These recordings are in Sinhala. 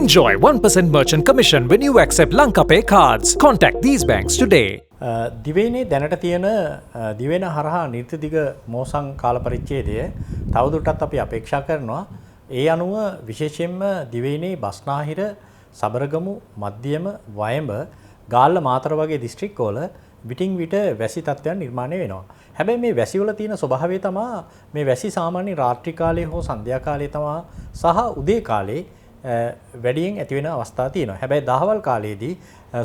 Enjoy 1% merchant commission when you accept Lanka Pay cards. Contact these banks today. දිවයිනේ දැනට තියෙන දිවයින හරහා නිර්තිදිග මෝසම් කාල පරිච්ඡේදය තවදුරටත් අපි අපේක්ෂා කරනවා. ඒ අනුව විශේෂයෙන්ම දිවයිනේ බස්නාහිර, සබරගමු, මධ්‍යම, වයඹ, ගාල්ල, මාතර වගේ දිස්ත්‍රික්කවල විටින් විට වැසි තත්ත්වයන් නිර්මාණය වෙනවා. හැබැයි මේ වැසිවල තියෙන ස්වභාවය තමයි මේ වැසි සාමාන්‍ය රාත්‍රී කාලයේ හෝ සන්ධ්‍යා කාලයේ තමයි සහ උදේ කාලේ වැඩියෙන් ඇති වෙන අවස්ථා තියෙනවා. හැබැයි දහවල් කාලයේදී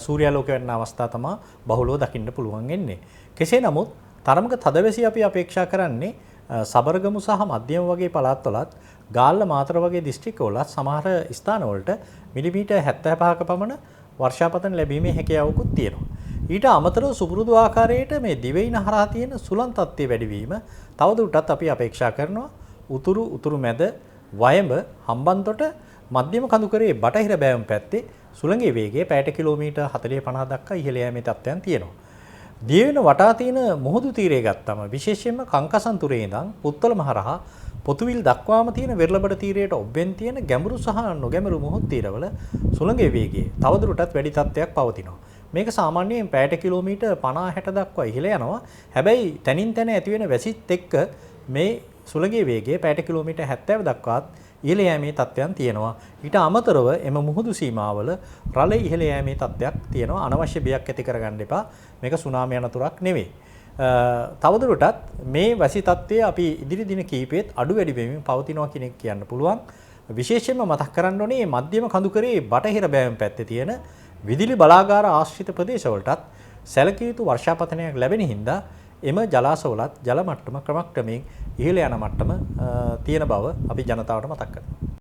සූර්යාලෝක වෙන අවස්ථා තමයි බහුලව දකින්න පුළුවන් වෙන්නේ. කෙසේ නමුත් තරමක තදවැසි අපි අපේක්ෂා කරන්නේ සබරගමු සහ මධ්‍යම වගේ පළාත්වලත්, ගාල්ල, මාතර වගේ දිස්ත්‍රික්කවලත් සමහර ස්ථානවලට මිලිමීටර් 75ක පමණ වර්ෂාපතන ලැබීමේ හැකියාවකුත් තියෙනවා. ඊට අමතරව සුපුරුදු ආකාරයට මේ දිවයින හරහා තියෙන සුළං තත්ත්වයේ වැඩිවීම තවදුරටත් අපි අපේක්ෂා කරනවා. උතුරු මැද, වයඹ, හම්බන්තොට, මධ්‍යම කඳුකරේ බටහිර බෑවුම් පැත්තේ සුළඟේ වේගය පැයට කිලෝමීටර් 40-50 දක්වා ඉහළ යෑමේ තත්ත්වයන් තියෙනවා. දියවෙන වටා තියෙන මුහුදු තීරය ගත්තම විශේෂයෙන්ම කංකසන්තුරේ ඉඳන් පුත්තලම හරහා පොතුවිල් දක්වාම තියෙන වෙරළබඩ තීරයට ඔබෙන් තියෙන ගැඹුරු සහ නොගැඹුරු මුහුදු තීරවල සුළඟේ වේගය තවදුරටත් වැඩි තත්ත්වයක් පවතිනවා. මේක සාමාන්‍යයෙන් පැයට කිලෝමීටර් 50-60 දක්වා ඉහළ යනවා. හැබැයි තනින් තන ඇති වෙන වැසිත් එක්ක මේ සුළඟේ වේගය පැයට කිලෝමීටර් 70 දක්වාත් ඉහළ යෑමේ තත්ත්වයන් තියෙනවා. ඊට අමතරව එම මුහුදු සීමාවල රළ ඉහළ යෑමේ තත්ත්වයක් තියෙනවා. අනවශ්‍ය බියක් ඇති කරගන්න එපා. මේක සුනාමි අනතුරක් නෙවෙයි. තවදුරටත් මේ වැසි තත්ත්වය අපි ඉදිරි දින කිහිපෙත් අඩු වැඩි වෙමින් පවතිනවා කියන එක කියන්න පුළුවන්. විශේෂයෙන්ම මතක් කරන්න ඕනේ මේ මධ්‍යම කඳුකරේ බටහිර බෑවුම් පැත්තේ තියෙන විදුලි බලාගාර ආශ්‍රිත ප්‍රදේශවලටත් සැලකිය යුතු වර්ෂාපතනයක් ලැබෙන හින්දා එම ජලාශවලත් ජල මට්ටම ක්‍රමක්‍රමයෙන් ඉහළ යන මට්ටම තියෙන බව අපි ජනතාවට මතක් කරනවා.